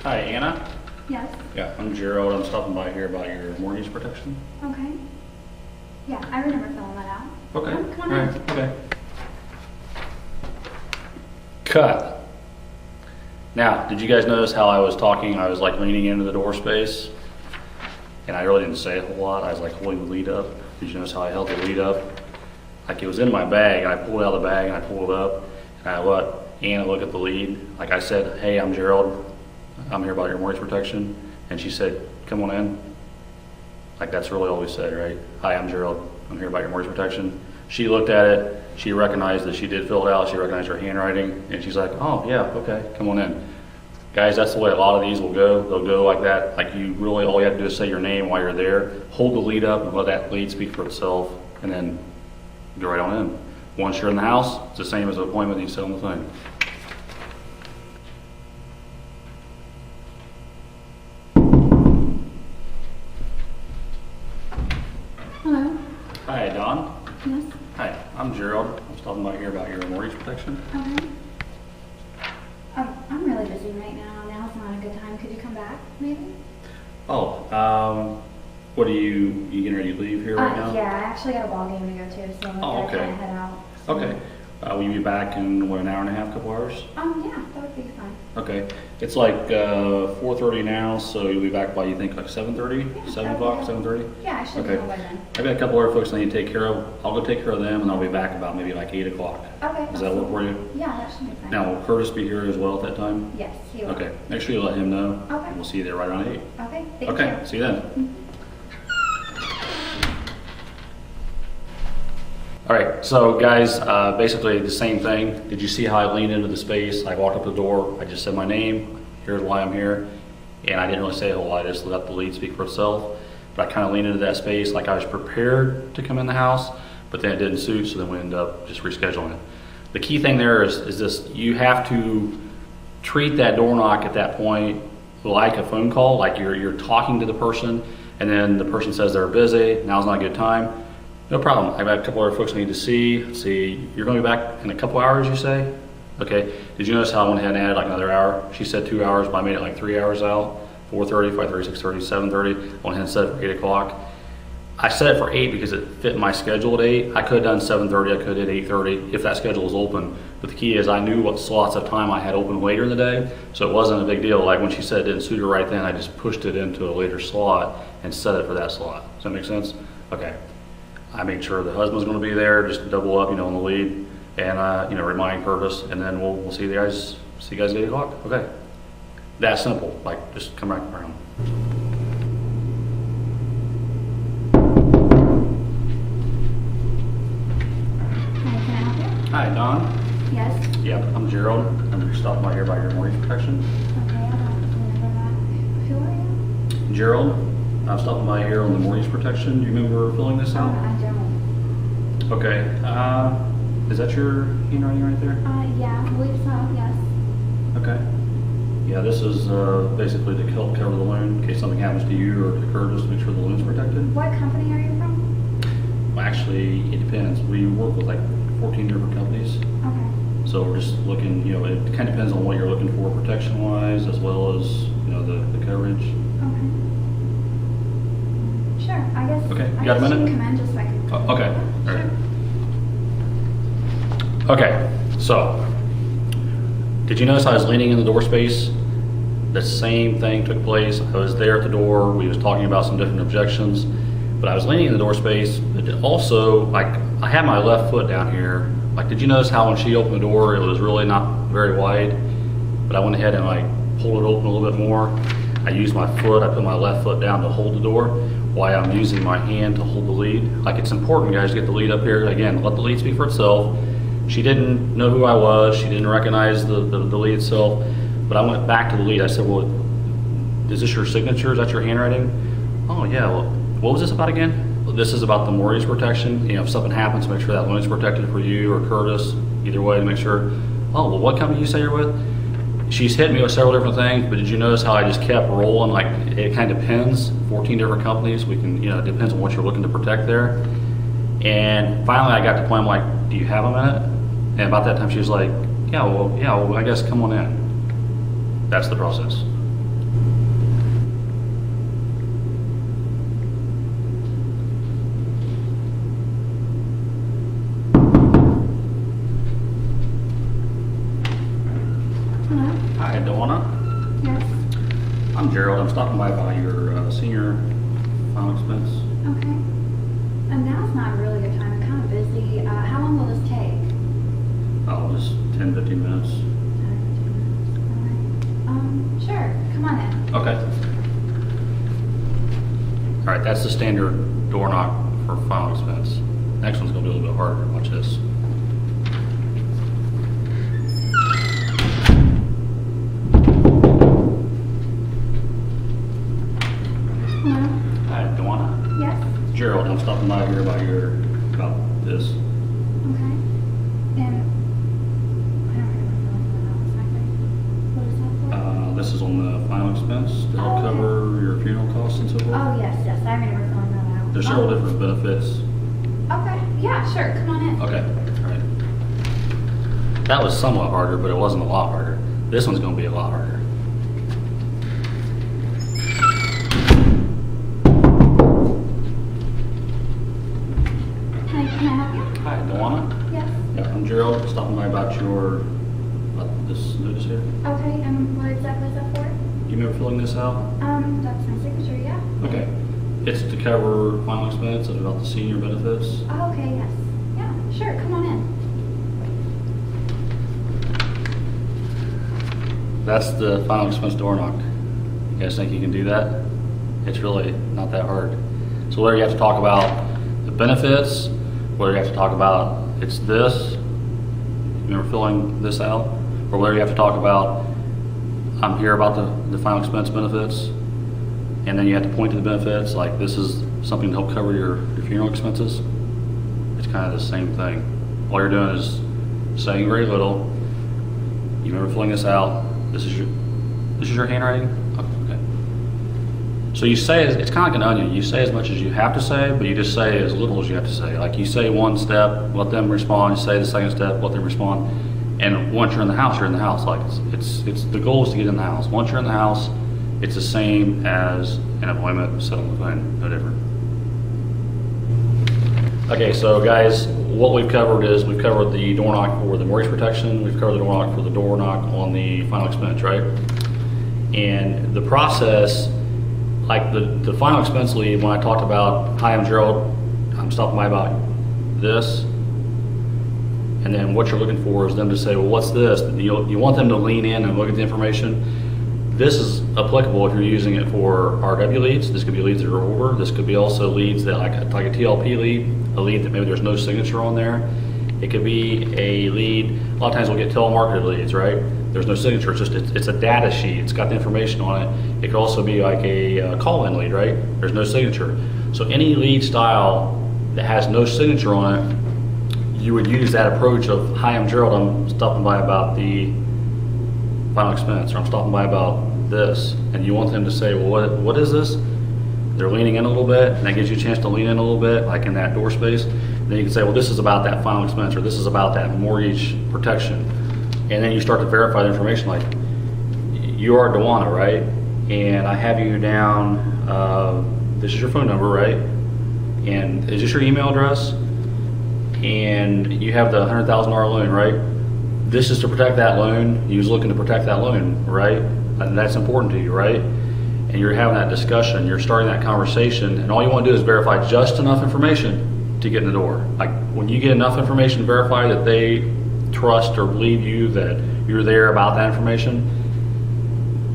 Hi, Anna. Yes. Yeah, I'm Gerald. I'm stopping by here about your mortgage protection. Okay. Yeah, I remember filling that out. Okay. Come on in. Okay. Cut. Now, did you guys notice how I was talking? I was like leaning into the door space, and I really didn't say a whole lot. I was like holding the lead up. Did you notice how I held the lead up? Like it was in my bag, and I pulled it out of the bag, and I pulled it up, and I let Anna look at the lead. Like I said, hey, I'm Gerald. I'm here about your mortgage protection. And she said, come on in. Like that's really all we said, right? Hi, I'm Gerald. I'm here about your mortgage protection. She looked at it. She recognized that she did fill it out. She recognized her handwriting. And she's like, oh, yeah, okay, come on in. Guys, that's the way a lot of these will go. They'll go like that. Like you really, all you have to do is say your name while you're there. Hold the lead up and let that lead speak for itself. And then go right on in. Once you're in the house, it's the same as an appointment you sit on the thing. Hello. Hi, Don. Yes. Hi, I'm Gerald. I'm stopping by here about your mortgage protection. Okay. I'm really busy right now. Now's not a good time. Could you come back, maybe? Oh, what are you getting ready to leave here right now? Yeah, I actually got a ball game to go to, so Oh, I okay. gotta head out. Okay. Will you be back in, what, an hour and a half, couple hours? Yeah, that would be fine. Okay. It's like 4:30 now, so you'll be back by, you think, like 7:30? Yeah, 7 o'clock, okay. 7:30? Yeah, I should be Okay. home by then. I've got a couple other folks I need to take care of. I'll go take care of them, and I'll be back about maybe like 8 o'clock. Okay. Does that work for you? Yeah, that should be fine. Now, will Curtis be here as well at that time? Yes, he will. Okay. Make sure you let him know. Okay. And we'll see you there right around 8. Okay, thank you. Okay, see you then. All right, so guys, basically the same thing. Did you see how I leaned into the space? I walked up the door, I just said my name, here's why I'm here, and I didn't really say a whole lot, I just let the lead speak for itself. But I kind of leaned into that space like I was prepared to come in the house, but then it didn't suit, so then we ended up just rescheduling it. The key thing there is this, you have to treat that door knock at that point like a phone call, like you're talking to the person, and then the person says they're busy, now's not a good time. No problem. I've got a couple other folks I need to see. Let's see, you're going to be back in a couple hours, you say? Okay. Did you notice how I went ahead and added like another hour? She said 2 hours, but I made it like 3 hours out. 4:30, 5:30, 6:30, 7:30. Went ahead and set it for 8 o'clock. I set it for 8 because it fit my schedule at 8. I could have done 7:30, I could have did 8:30 if that schedule was open. But the key is I knew what slots of time I had open later in the day, so it wasn't a big deal. Like when she said it didn't suit her right then, I just pushed it into a later slot and set it for that slot. Does that make sense? Okay. I made sure the husband's going to be there, just double up, on the lead, and remind Curtis, and then we'll see you guys. See you guys at 8 o'clock. Okay, that simple. Like just come back around. Hi, can I help you? Hi, Don. Yes. Yep, I'm Gerald. I'm stopping by here about your mortgage protection. Okay, I don't remember that. Who are you? Gerald, I'm stopping by here on the mortgage protection. Do you remember filling this Oh, out? I don't. Okay. Is that your handwriting right there? Yeah, I believe so, yes. Okay. Yeah, this is basically to help cover the loan in case something happens to you or to Curtis to make sure the loan's protected. What company are you from? Well, actually, it depends. We work with like 14 different companies. Okay. So we're just looking, it kind of depends on what you're looking for protection-wise as well as, the coverage. Okay. Sure, I guess. Okay, you I got a guess minute? You can come in just so I can. Okay, Yeah, all right. sure. Okay, so did you notice I was leaning in the door space? The same thing took place. I was there at the door. We was talking about some different objections, but I was leaning in the door space. But also, like, I had my left foot down here. Like, did you notice how when she opened the door, it was really not very wide? But I went ahead and like pulled it open a little bit more. I used my foot. I put my left foot down to hold the door while I'm using my hand to hold the lead. Like, it's important, guys, to get the lead up here. Again, let the lead speak for itself. She didn't know who I was. She didn't recognize the lead itself. But I went back to the lead. I said, well, is this your signature? Is that your handwriting? Oh, yeah. Well, what was this about again? Well, this is about the mortgage protection. If something happens, make sure that loan is protected for you or Curtis. Either way, to make sure. Oh, well, what company you say you're with? She's hit me with several different things, but did you notice how I just kept rolling? Like, it kind of depends. 14 different companies. We can, it depends on what you're looking to protect there. And finally, I got to the point, I'm like, do you have a minute? And about that time, she was like, yeah, well, I guess come on in. That's the process. Luana. Yes. I'm Gerald. I'm stopping by your senior final expense. Okay. Now's not a really good time. I'm kind of busy. How long will this take? Oh, just 10, 15 minutes. 10 or 15 minutes. All right. Sure. Come on in. Okay. All right, that's the standard door knock for final expense. Next one's gonna be a little bit harder. Watch this. Hello. Hi, Luana. Yes. Gerald, I'm stopping by here about this. Okay. And I don't remember that exactly. What is that for? This is on the final expense to help Oh, okay. cover your funeral costs and so forth. Oh, yes. I remember filling that out. There's several different benefits. Okay. Yeah, sure. Come on in. Okay, all right. That was somewhat harder, but it wasn't a lot harder. This one's gonna be a lot harder. Can I help you? Hi, Luana. Yes. Yeah, I'm Gerald, stopping by about this notice here. Okay. And what exactly is that for? You remember filling this out? That's my signature. Yeah. Okay. It's to cover final expense and about the senior benefits. Oh, okay. Yes. Yeah. Sure. Come on in. That's the final expense door knock. You guys think you can do that? It's really not that hard. So whether you have to talk about the benefits, whether you have to talk about it's this, remember filling this out, or whether you have to talk about I'm here about the final expense benefits, and then you have to point to the benefits, like this is something to help cover your funeral expenses. It's kind of the same thing. All you're doing is saying very little. You remember filling this out. This is your handwriting? Okay. So you say, it's kind of like an onion. You say as much as you have to say, but you just say as little as you have to say. Like you say one step, let them respond. You say the second step, let them respond. And once you're in the house, you're in the house. Like it's the goal is to get in the house. Once you're in the house, it's the same as an appointment set on the phone, no different. Okay, so guys, what we've covered is we've covered the door knock for the mortgage protection. We've covered the door knock for the door knock on the final expense, right? And the process, like the final expense lead, when I talked about, hi, I'm Gerald, I'm stopping by about this. And then what you're looking for is them to say, well, what's this? You want them to lean in and look at the information. This is applicable if you're using it for RW leads. This could be leads that are over. This could be also leads that like a TLP lead, a lead that maybe there's no signature on there. It could be a lead, a lot of times we'll get telemarketed leads, right? There's no signature, it's a data sheet. It's got the information on it. It could also be like a call-in lead, right? There's no signature. So any lead style that has no signature on it, you would use that approach of, hi, I'm Gerald, I'm stopping by about the final expense, or I'm stopping by about this, and you want them to say, well, what is this? They're leaning in a little bit, and that gives you a chance to lean in a little bit, like in that door space. Then you can say, well, this is about that final expense, or this is about that mortgage protection. And then you start to verify the information, like, you are Luana, right? And I have you down, this is your phone number, right? And is this your email address? And you have the $100,000 loan, right? This is to protect that loan. You was looking to protect that loan, right? And that's important to you, right? And you're having that discussion, you're starting that conversation, and all you want to do is verify just enough information to get in the door. Like when you get enough information to verify that they trust or believe you that you're there about that information,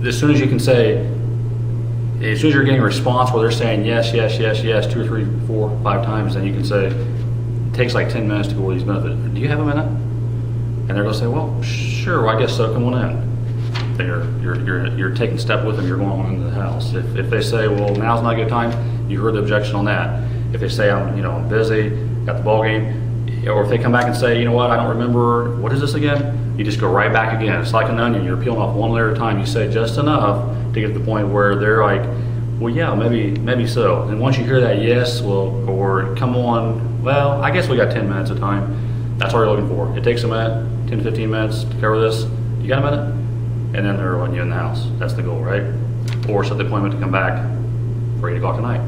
as soon as you can say, as soon as you're getting a response where they're saying yes, yes, yes, yes, 2 or 3, 4, 5 times, then you can say, it takes like 10 minutes to go over these benefits. Do you have a minute? And they're going to say, well, sure, well, I guess so, come on in. You're taking a step with them, you're going on into the house. If they say, well, now's not a good time, you heard the objection on that. If they say, I'm busy, got the ball game, or if they come back and say, you know what, I don't remember, what is this again? You just go right back again. It's like an onion, you're peeling off one layer at a time. You say just enough to get to the point where they're like, well, yeah, maybe so. And once you hear that yes, well, or come on, well, I guess we got 10 minutes of time. That's all you're looking for. It takes a minute, 10 to 15 minutes to cover this. You got a minute? And then they're letting you in the house. That's the goal, right? Or set the appointment to come back for 8 o'clock tonight.